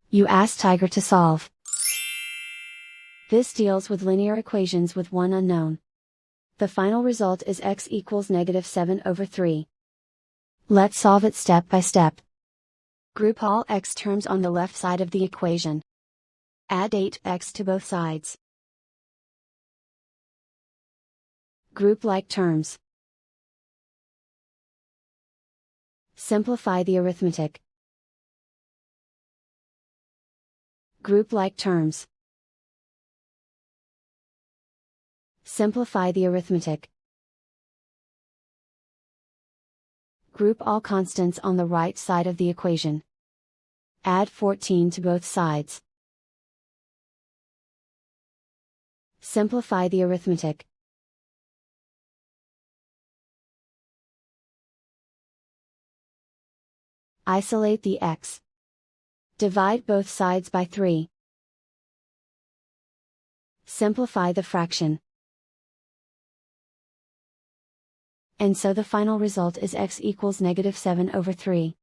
You ask Tiger to solve. This deals with linear equations with one unknown. The final result is x equals -7/3. Let's solve it step by step. Group all x terms on the left side of the equation. Add 8x to both sides. Group like terms. Simplify the arithmetic. Group like terms. Simplify the arithmetic. Group all constants on the right side of the equation. Add 14 to both sides. Simplify the arithmetic. Isolate the x. Divide both sides by 3. Simplify the fraction. And so the final result is x equals -7/3.